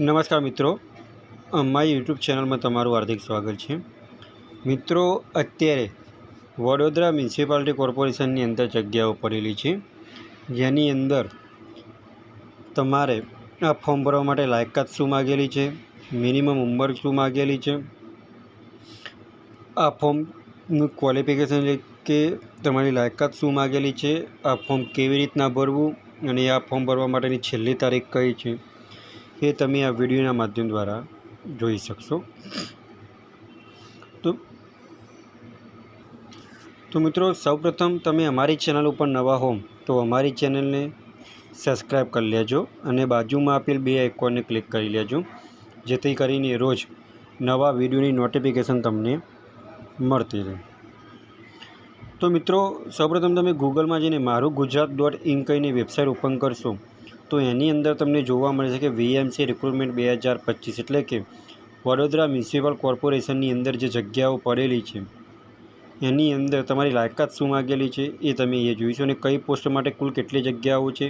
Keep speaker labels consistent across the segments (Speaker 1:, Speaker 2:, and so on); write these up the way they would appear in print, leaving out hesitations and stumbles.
Speaker 1: નમસ્કાર મિત્રો, મારી યુટ્યુબ ચેનલમાં તમારું હાર્દિક સ્વાગત છે। મિત્રો, અત્યારે વડોદરા મ્યુનિસિપાલિટી કોર્પોરેશનની અંદર જગ્યાઓ પડેલી છે, જેની અંદર તમારે આ ફોર્મ ભરવા માટે લાયકાત શું માગેલી છે, મિનિમમ ઉંમર શું માગેલી છે, આ ફોર્મનું ક્વોલિફિકેશન કે તમારી લાયકાત શું માગેલી છે, આ ફોર્મ કેવી રીતના ભરવું અને આ ફોર્મ ભરવા માટેની છેલ્લી તારીખ કઈ છે એ તમે આ વિડીયોના માધ્યમ દ્વારા જોઈ શકશો। તો મિત્રો, સૌપ્રથમ તમે અમારી ચેનલ ઉપર નવા હો તો અમારી ચેનલને સબસ્ક્રાઈબ કરી લેજો અને બાજુમાં આપેલ બે આઇકોનને ક્લિક કરી લેજો, જેથી કરીને રોજ નવા વિડીયોની નોટિફિકેશન તમને મળતી રહે। તો મિત્રો, સૌપ્રથમ તમે ગૂગલમાં જઈને marugujarat.in કહીને વેબસાઇટ ઓપન કરશો તો એની અંદર તમને જોવા મળે છે કે વીએમસી રિક્રુટમેન્ટ 2025 એટલે કે વડોદરા મ્યુનિસિપલ કોર્પોરેશનની અંદર જે જગ્યાઓ પડેલી છે એની અંદર તમારી લાયકાત શું માગેલી છે એ તમે અહીંયા જોઈશું અને કઈ પોસ્ટ માટે કુલ કેટલી જગ્યાઓ છે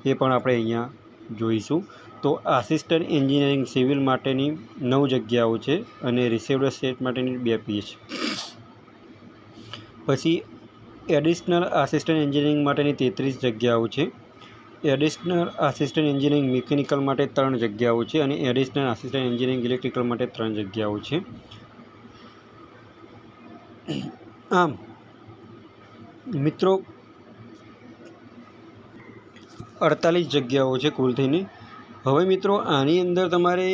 Speaker 1: એ પણ આપણે અહીંયા જોઈશું। તો આસિસ્ટન્ટ એન્જિનિયરિંગ સિવિલ માટેની 9 જગ્યાઓ છે અને રિસેપ્શન સેટ માટેની 2 પીએચ। પછી એડિશનલ આસિસ્ટન્ટ એન્જિનિયરિંગ માટેની 33 જગ્યાઓ છે, એડિશનલ આસિસ્ટન્ટ એન્જિનિયરિંગ મિકેનિકલ માટે 3 જગ્યાઓ છે અને એડિશનલ આસિસ્ટન્ટ એન્જિનિયરિંગ ઇલેક્ટ્રિકલ માટે 3 જગ્યાઓ છે। આમ મિત્રો 48 જગ્યાઓ છે કુલ થઈને। હવે મિત્રો, આની અંદર તમારે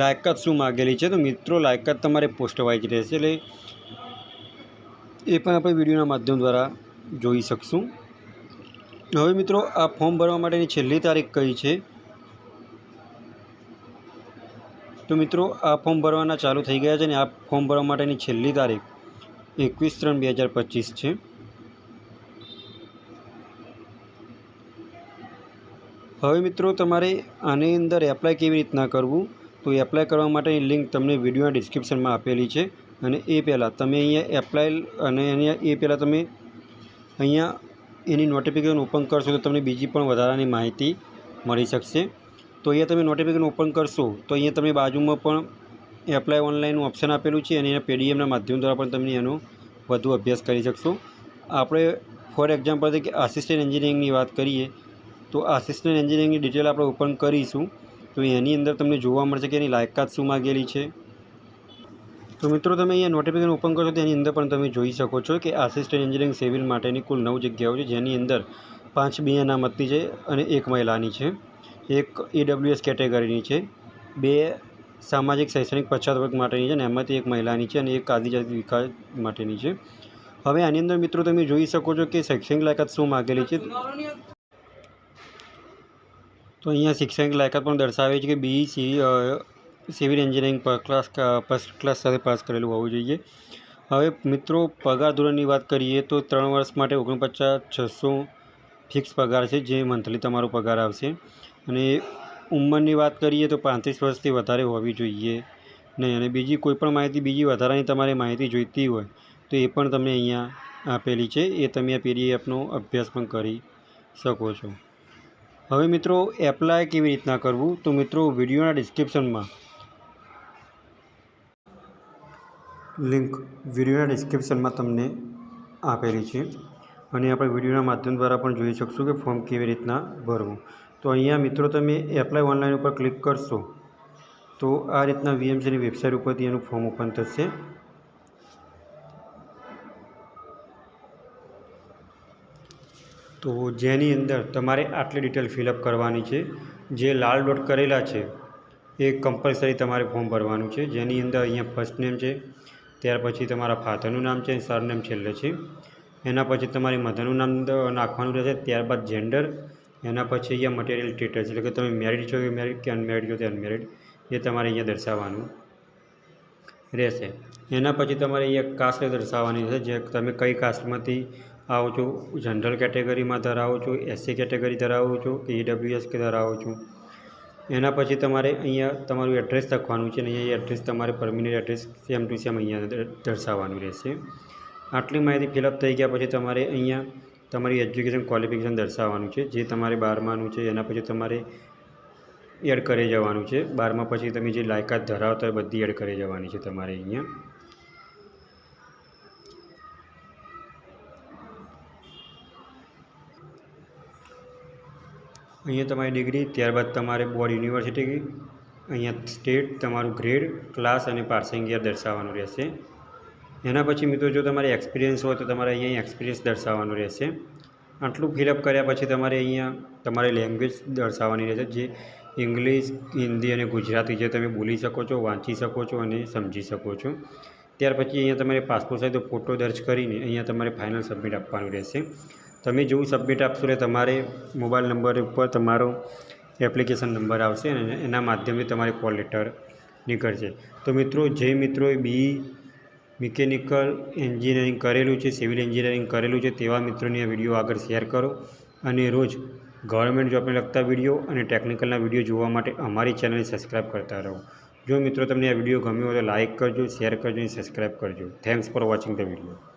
Speaker 1: લાયકાત શું માગેલી છે? તો મિત્રો, લાયકાત તમારે પોસ્ટ વાઇઝ રહેશે, એટલે એ પણ આપણે વિડીયોના માધ્યમ દ્વારા જોઈ શકશું। હવે મિત્રો, આ ફોર્મ ભરવા માટેની છેલ્લી તારીખ કઈ છે? તો મિત્રો, આ ફોર્મ ભરવાના ચાલુ થઈ ગયા છે અને આ ફોર્મ ભરવા માટેની છેલ્લી તારીખ 21/3/2025 છે। હવે મિત્રો, તમારે આની અંદર એપ્લાય કેવી રીતના કરવું? તો એપ્લાય કરવા માટેની લિંક તમને વિડીયોના ડિસ્ક્રિપ્શનમાં આપેલી છે અને એ પહેલાં તમે અહીંયા એપ્લાય અને એ પહેલાં તમે અહીંયા એની નોટિફિકેશન ઓપન કરશો તો તમને બીજી પણ વધારાની માહિતી મળી શકશે। તો અહીંયા તમે નોટિફિકેશન ઓપન કરશો તો અહીંયા તમે બાજુમાં પણ એપ્લાય ઓનલાઈનનું ઓપ્શન આપેલું છે અને એના પીડીએફના માધ્યમ દ્વારા પણ તમે એનો વધુ અભ્યાસ કરી શકશો। આપણે ફોર એક્ઝામ્પલ તરીકે આસિસ્ટન્ટ એન્જિનિયરિંગની વાત કરીએ તો આસિસ્ટન્ટ એન્જિનિયરિંગની ડિટેલ આપણે ઓપન કરીશું તો એની અંદર તમને જોવા મળશે કે એની લાયકાત શું માગેલી છે। તો મિત્રો, તમે અહીંયા નોટિફિકેશન ઓપન કરશો તો એની અંદર પણ તમે જોઈ શકો છો કે આસિસ્ટન્ટ એન્જિનિયરિંગ સિવિલ માટેની કુલ 9 જગ્યાઓ છે, જેની અંદર 5 બી અનામતની છે અને 1 મહિલાની છે, 1 EWS કેટેગરીની છે, 2 સામાજિક શૈક્ષણિક પછાત વર્ગ માટેની છે અને એમાંથી 1 મહિલાની છે અને 1 આદિજાતિ વિકાસ માટેની છે। હવે આની અંદર મિત્રો તમે જોઈ શકો છો કે શૈક્ષણિક લાયકાત શું માગેલી છે। તો અહીંયા શૈક્ષણિક લાયકાત પણ દર્શાવે છે કે BE civil engineering first class સાથે પાસ કરેલું હોવું જોઈએ। હવે મિત્રો, પગાર ધોરણની વાત કરીએ તો 3 વર્ષ માટે 49,600 ફિક્સ પગાર છે, જે મંથલી તમારો પગાર આવશે અને ઉંમરની વાત કરીએ તો 35 વર્ષથી વધારે હોવી જોઈએ નહીં અને બીજી કોઈ પણ માહિતી, બીજી વધારાની તમારે માહિતી જોઈતી હોય તો એ પણ તમને અહીંયા આપેલી છે, એ તમે આ પીડીએફનો અભ્યાસ પણ કરી શકો છો। હવે મિત્રો, એપ્લાય કેવી રીતના કરવું? તો મિત્રો, વિડીયોના ડિસ્ક્રિપ્શનમાં લિંક તમને આપેલી છે અને આપણે વિડીયોના માધ્યમ દ્વારા પણ જોઈ શકશું કે ફોર્મ કેવી રીતના ભરવું। તો અહીંયા મિત્રો, તમે એપ્લાય ઓનલાઈન ઉપર ક્લિક કરશો તો આ રીતના વીએમસીની વેબસાઇટ ઉપરથી એનું ફોર્મ ઓપન થશે। તો જેની અંદર તમારે આટલી ડિટેલ ફિલઅપ કરવાની છે, જે લાલ ડોટ કરેલા છે એ કમ્પલસરી તમારે ફોર્મ ભરવાનું છે, જેની અંદર અહીંયા ફર્સ્ટ નેમ છે, ત્યાર પછી તમારા ફાધરનું નામ છે, સરનેમ છેલ્લે છે, એના પછી તમારી મધરનું નામ નાખવાનું રહેશે, ત્યારબાદ જેન્ડર, એના પછી અહીંયા મટીરિયલ સ્ટેટસ એટલે કે તમે મેરિડ છો કે મેરિડ કે અનમેરિડ છો કે અનમેરિડ એ તમારે અહીંયા દર્શાવવાનું રહેશે। એના પછી તમારે અહીંયા કાસ્ટ દર્શાવવાની છે, જે તમે કઈ કાસ્ટમાંથી આવો છો, જનરલ કેટેગરીમાં ધરાવો છો, એસસી કેટેગરી ધરાવો છો કે EWS કે ધરાવો છો। એના પછી તમારે અહીંયા તમારું એડ્રેસ લખવાનું છે અને અહીંયા એડ્રેસ તમારે permanent address same to same અહીંયા દર્શાવવાનું રહેશે। આટલી માહિતી ફિલઅપ થઈ ગયા પછી તમારે અહીંયા તમારી એજ્યુકેશન ક્વોલિફિકેશન દર્શાવવાનું છે, જે તમારે 12માનું છે, એના પછી તમારે એડ કરી જવાનું છે. 12મા પછી તમે જે લાયકાત ધરાવતા હોય બધી એડ કરી જવાની છે તમારે અહીંયા. અહીંયા તમારી ડિગ્રી, ત્યારબાદ તમારે બોર્ડ યુનિવર્સિટી, અહીંયા સ્ટેટ, તમારું ગ્રેડ, ક્લાસ અને પાસિંગ યર દર્શાવવાનું રહેશે. એના પછી મિત્રો જો તમારે એક્સપિરિયન્સ હોય તો તમારે અહીંયા એક્સપિરિયન્સ દર્શાવવાનું રહેશે. આટલું ફિલઅપ કર્યા પછી તમારે અહીંયા તમારી લેંગ્વેજ દર્શાવવાની રહેશે, જે ઇંગ્લિશ, હિન્દી અને ગુજરાતી જે તમે બોલી શકો છો, વાંચી શકો છો અને સમજી શકો છો. ત્યાર પછી અહીંયા તમારે પાસપોર્ટ સાઇઝનો ફોટો દર્જ કરીને અહીંયા તમારે ફાઇનલ સબમિટ આપવાનું રહેશે. તમે જેવું સબમિટ આપશો એટલે તમારે મોબાઈલ નંબર ઉપર તમારો એપ્લિકેશન નંબર આવશે અને એના માધ્યમથી તમારે કોલ લેટર નીકળશે. તો મિત્રો, જે મિત્રોએ BE મિકેનિકલ એન્જિનિયરિંગ કરેલું છે, સિવિલ એન્જિનિયરિંગ કરેલું છે, તેવા મિત્રોને આ વિડીયો આગળ શેર કરો અને રોજ ગવર્મેન્ટ જોબને લગતા વિડીયો અને ટેકનિકલના વિડીયો જોવા માટે અમારી ચેનલને સબસ્ક્રાઈબ કરતા રહો. જો મિત્રો તમને આ વિડીયો ગમ્યો હોય તો લાઇક કરજો, શેર કરજો અને સબસ્ક્રાઈબ કરજો. Thanks for watching the video.